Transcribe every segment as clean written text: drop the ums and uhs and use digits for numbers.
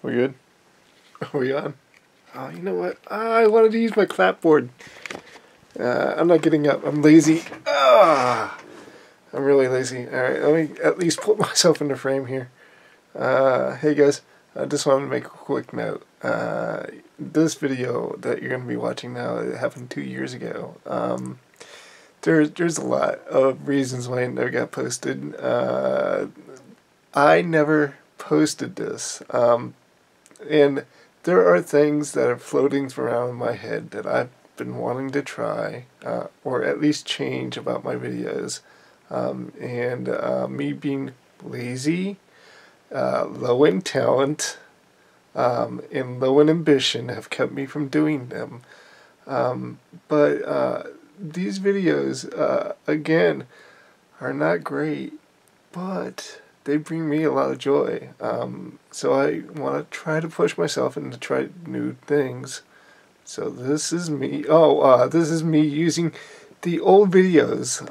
We good? Are we on? Oh, you know what? I wanted to use my clapboard. I'm not getting up. I'm lazy. I'm really lazy. Alright, let me at least put myself in the frame here. Hey guys, I just wanted to make a quick note. This video that you're going to be watching now, it happened 2 years ago. There's a lot of reasons why it never got posted. I never posted this. And there are things that are floating around in my head that I've been wanting to try, or at least change about my videos. Me being lazy, low in talent, and low in ambition have kept me from doing them. But these videos, again, are not great, but they bring me a lot of joy. So I want to try to push myself and to try new things. So this is me. This is me using the old videos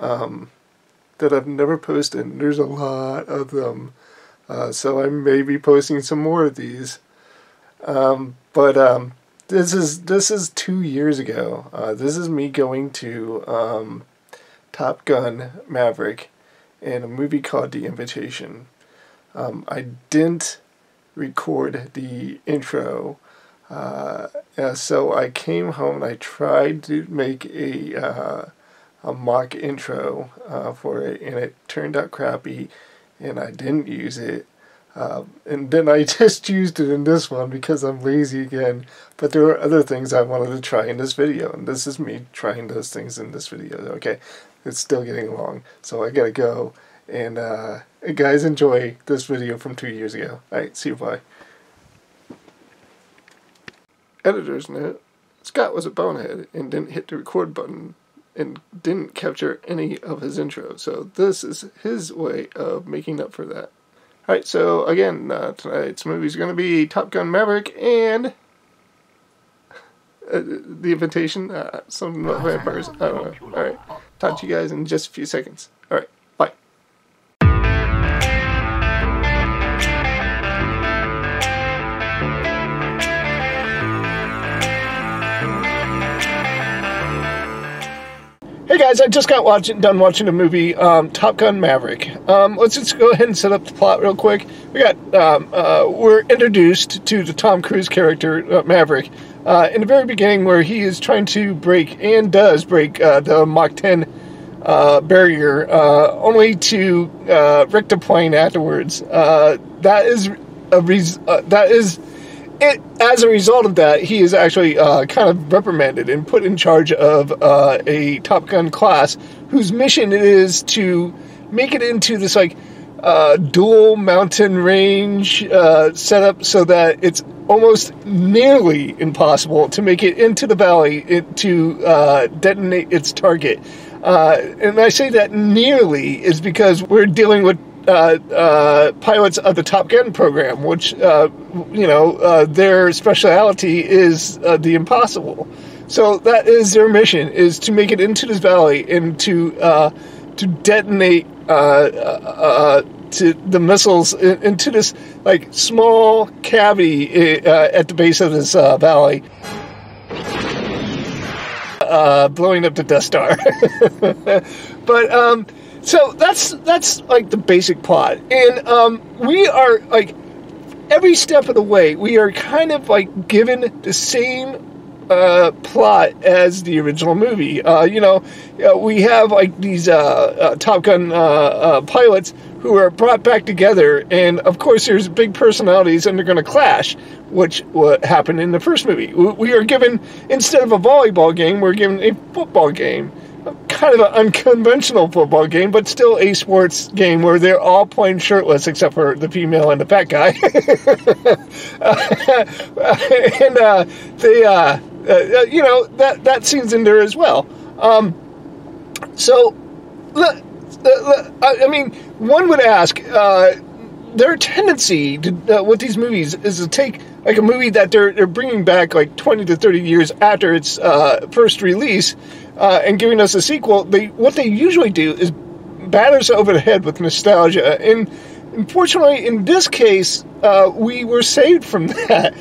that I've never posted. There's a lot of them. So I may be posting some more of these. This is 2 years ago. This is me going to Top Gun Maverick in a movie called The Invitation. I didn't record the intro, so I came home and I tried to make a mock intro for it, and it turned out crappy, and I didn't use it. And then I just used it in this one because I'm lazy again. But there are other things I wanted to try in this video, and this is me trying those things in this video. Okay, it's still getting long, so I gotta go. And guys, enjoy this video from 2 years ago. Alright, see you, bye. Editor's note: Scott was a bonehead and didn't hit the record button and didn't capture any of his intro, so this is his way of making up for that. Alright, so again, tonight's movie is going to be Top Gun Maverick and The Invitation. Something about vampires. I don't know. Alright, talk to you guys in just a few seconds. Alright, bye. Hey guys, I just got done watching the movie Top Gun Maverick. Let's just go ahead and set up the plot real quick. We're introduced to the Tom Cruise character, Maverick, in the very beginning, where he is trying to break, and does break, the Mach 10 barrier, only to wreck the plane afterwards. As a result of that, he is actually kind of reprimanded and put in charge of a Top Gun class whose mission it is to make it into this dual mountain range setup, so that it's almost nearly impossible to make it into the valley to detonate its target. And I say that nearly is because we're dealing with pilots of the Top Gun program, which, their specialty is the impossible. So that is their mission, is to make it into this valley and to detonate to the missiles into this small cavity at the base of this valley, blowing up the Death Star. But so that's the basic plot, and we are every step of the way we are kind of given the same plot as the original movie. We have these Top Gun pilots who are brought back together, and of course there's big personalities and they're going to clash, which what happened in the first movie. We are given, instead of a volleyball game, we're given a football game. Kind of an unconventional football game, but still a sports game where they're all playing shirtless except for the female and the fat guy. That scene's in there as well. One would ask, their tendency to, with these movies is to take a movie that they're bringing back 20 to 30 years after its first release, and giving us a sequel. What they usually do is batter us over the head with nostalgia, and Unfortunately, in this case, we were saved from that.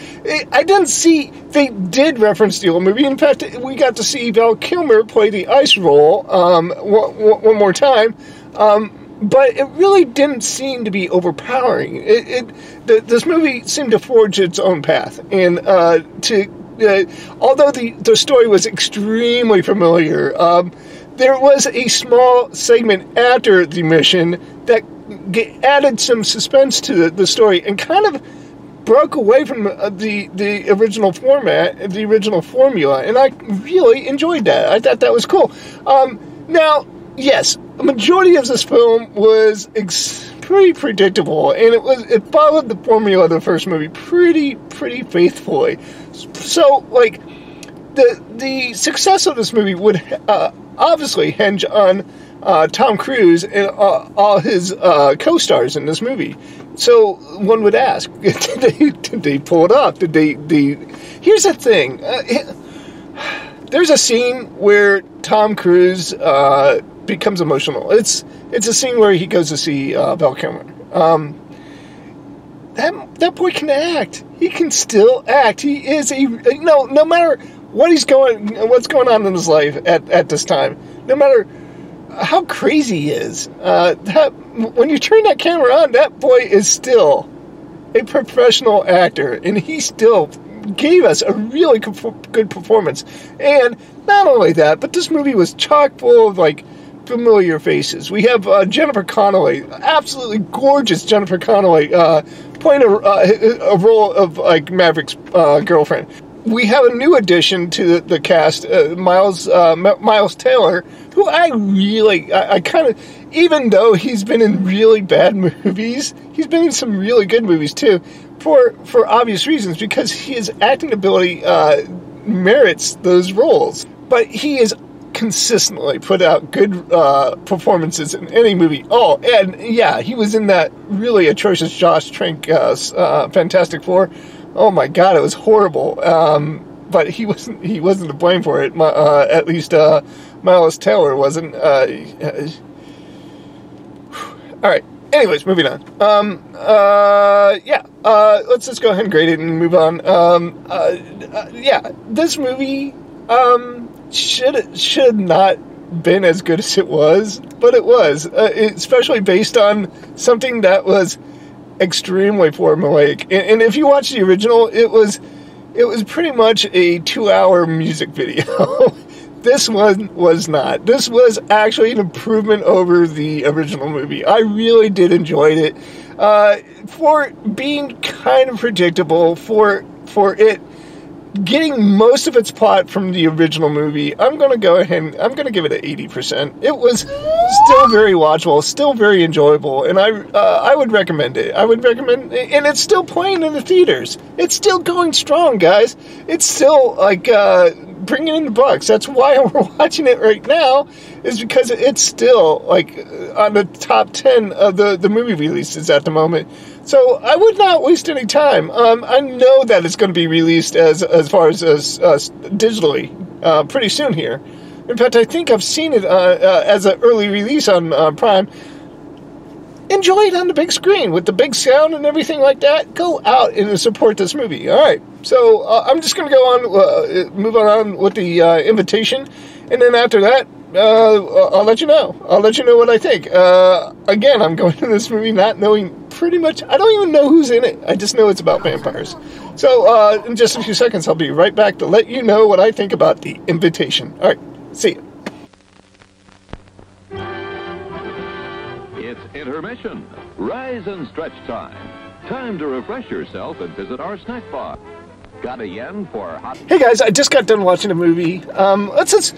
I didn't see, they did reference the old movie. In fact, we got to see Val Kilmer play the ice role one more time. But it really didn't seem to be overpowering. This movie seemed to forge its own path. And although the story was extremely familiar, there was a small segment after the mission that added some suspense to the story and kind of broke away from the original format, the original formula, and I really enjoyed that. I thought that was cool. Now, yes, a majority of this film was pretty predictable, and it followed the formula of the first movie pretty faithfully. So, like, the success of this movie would obviously hinge on Tom Cruise and all his co-stars in this movie. So one would ask, did they pull it off? Did they? Here's the thing. There's a scene where Tom Cruise becomes emotional. It's a scene where he goes to see Val Kilmer. That boy can act. He can still act. He is no matter what's going on in his life at this time, no matter how crazy he is, when you turn that camera on, that boy is still a professional actor, and he still gave us a really good performance. And not only that, but this movie was chock full of, like, familiar faces. We have Jennifer Connelly, absolutely gorgeous Jennifer Connelly, playing a role of, like, Maverick's girlfriend. We have a new addition to the cast, Miles Taylor, who I kind of, even though he's been in really bad movies, he's been in some really good movies too, for obvious reasons, because his acting ability merits those roles. But he is consistently put out good performances in any movie. Oh, and yeah, he was in that really atrocious Josh Trank Fantastic Four. Oh my God, it was horrible. But he wasn't to blame for it. At least Miles Taylor wasn't. All right. Anyways, moving on. Let's just go ahead and grade it and move on. This movie should not been as good as it was, but it was, especially based on something that was extremely formulaic. And if you watch the original, it was pretty much a 2-hour music video. This one was not. This was actually an improvement over the original movie. I really did enjoy it. For being kind of predictable, for it getting most of its plot from the original movie, I'm going to go ahead and I'm going to give it an 80%. It was still very watchable, still very enjoyable, and I would recommend it. I would recommend, and it's still playing in the theaters. It's still going strong, guys. It's still, like, bringing in the bucks. That's why we're watching it right now, is because it's still, like, on the top 10 of the movie releases at the moment. So I would not waste any time. I know that it's going to be released as far as digitally pretty soon here. In fact, I think I've seen it as an early release on Prime. Enjoy it on the big screen with the big sound and everything like that. Go out and support this movie. All right. So I'm just going to go on, move on with the invitation, and then after that, I'll let you know. I'll let you know what I think. Again, I'm going to this movie not knowing pretty much. I don't even know who's in it. I just know it's about vampires. So in just a few seconds, I'll be right back to let you know what I think about The Invitation. All right. See you. It's intermission. Rise and stretch time. Time to refresh yourself and visit our snack bar. Got a yen for hot... Hey guys, I just got done watching a movie. Let's just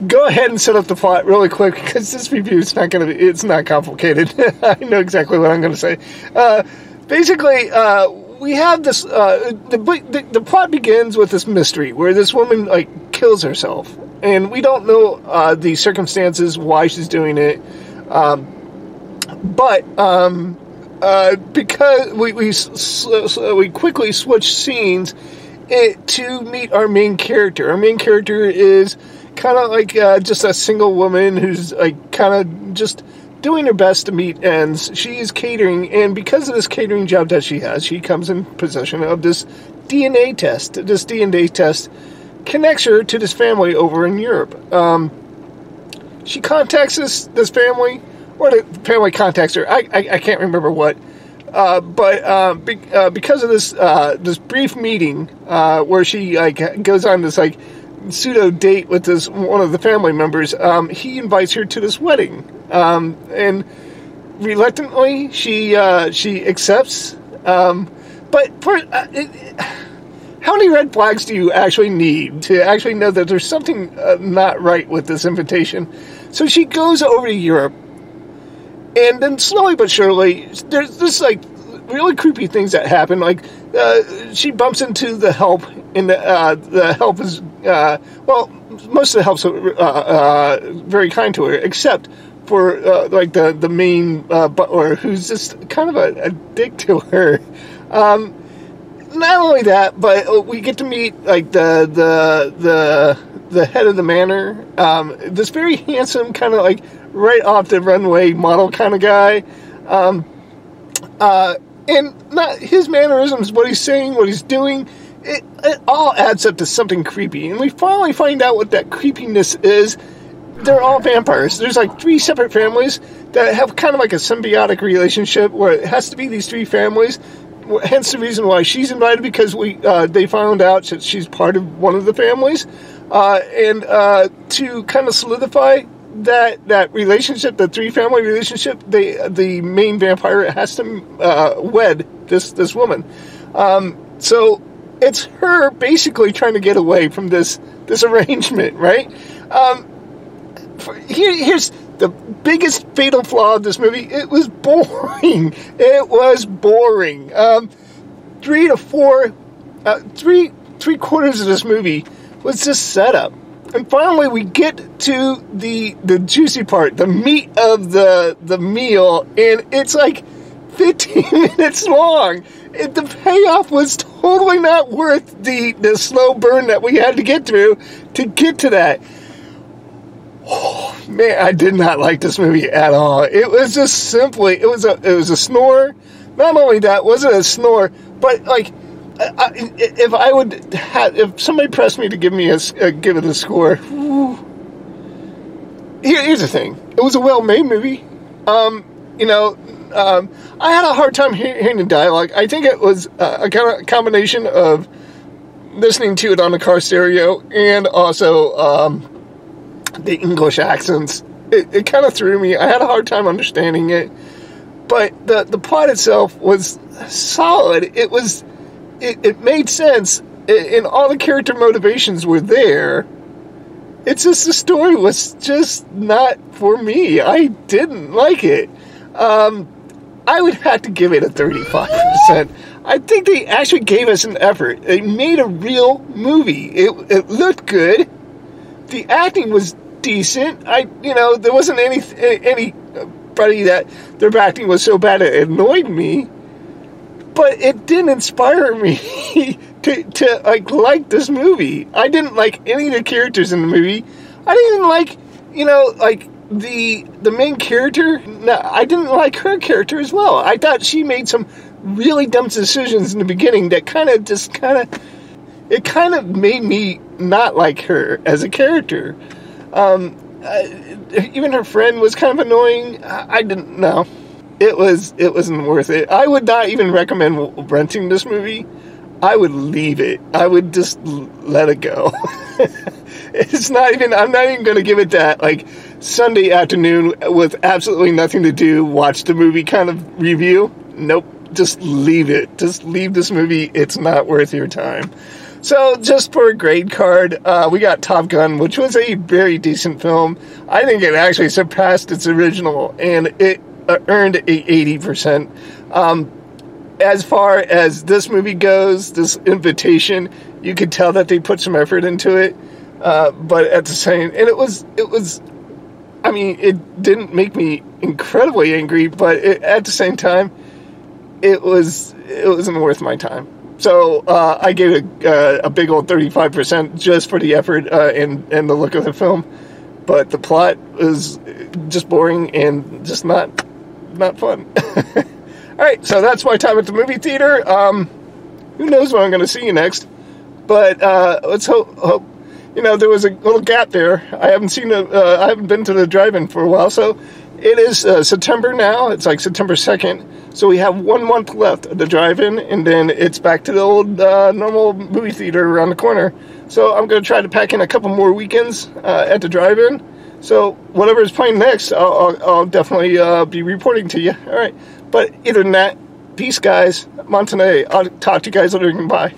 go ahead and set up the plot really quick, because this review is not going to be, it's not complicated. I know exactly what I'm going to say. Basically, we have this, the plot begins with this mystery where this woman, like, kills herself. And we don't know the circumstances why she's doing it. But because we quickly switch scenes to meet our main character. Our main character is kind of like just a single woman who's, like, kind of just doing her best to meet ends. She is catering, and because of this catering job that she has, she comes in possession of this DNA test. This DNA test connects her to this family over in Europe. She contacts this family, or the family contacts her. I can't remember what. But because of this brief meeting where she goes on this pseudo date with this one of the family members, he invites her to this wedding, and reluctantly she accepts. But how many red flags do you actually need to actually know that there's something not right with this invitation? So she goes over to Europe. And then slowly but surely, there's this really creepy things that happen. She bumps into the help, and the help is most of the help's very kind to her, except for the main butler, who's just kind of a dick to her. Not only that, but we get to meet the head of the manor, this very handsome kind of right off the runway model kind of guy, and not his mannerisms, what he's saying, what he's doing, it all adds up to something creepy. And we finally find out what that creepiness is. They're all vampires. There's 3 separate families that have kind of a symbiotic relationship where it has to be these 3 families. Hence the reason why she's invited, because they found out that she's part of one of the families, and to kind of solidify that relationship, the 3-family relationship, the main vampire has to wed this woman. So it's her basically trying to get away from this arrangement, right? Here's the biggest fatal flaw of this movie. It was boring. It was boring. 3 to 4, three quarters of this movie was just setup. And finally, we get to the juicy part, the meat of the meal, and it's 15 minutes long. The payoff was totally not worth the slow burn that we had to get through to get to that. Oh, man, I did not like this movie at all. It was just simply, it was a snore. Not only that, wasn't a snore, but if somebody pressed me to give it a score, here's the thing. It was a well-made movie. I had a hard time hearing the dialogue. I think it was a kind of combination of listening to it on the car stereo and also the English accents. It kind of threw me. I had a hard time understanding it. But the plot itself was solid. It made sense, and all the character motivations were there. It's just the story was just not for me. I didn't like it. I would have to give it a 35%. I think they actually gave us an effort. They made a real movie. It looked good. The acting was decent. There wasn't anybody that their acting was so bad it annoyed me. But it didn't inspire me to like this movie. I didn't like any of the characters in the movie. I didn't like, the main character. No, I didn't like her character as well. I thought she made some really dumb decisions in the beginning that it kind of made me not like her as a character. Even her friend was kind of annoying. I didn't know. It wasn't worth it. I would not even recommend renting this movie. I would leave it. I would just let it go. I'm not even going to give it that, Sunday afternoon with absolutely nothing to do, watch the movie kind of review. Nope. Just leave it. Just leave this movie. It's not worth your time. So, just for a grade card, we got Top Gun, which was a very decent film. I think it actually surpassed its original, and it earned a 80%. As far as this movie goes, this invitation, you could tell that they put some effort into it. But at the same, and it was, it didn't make me incredibly angry, but at the same time, it wasn't worth my time. So, I gave it a big old 35% just for the effort, and the look of the film. but the plot is just boring and just not fun. Alright, so that's my time at the movie theater. Who knows when I'm going to see you next, but let's hope. You know, there was a little gap there. I haven't been to the drive-in for a while, so it is September now. It's like September 2nd, so we have 1 month left of the drive-in, and then it's back to the old normal movie theater around the corner. So I'm going to try to pack in a couple more weekends at the drive-in. So whatever is playing next, I'll definitely be reporting to you. All right, but other than that, peace, guys. Montanay. I'll talk to you guys later. Bye.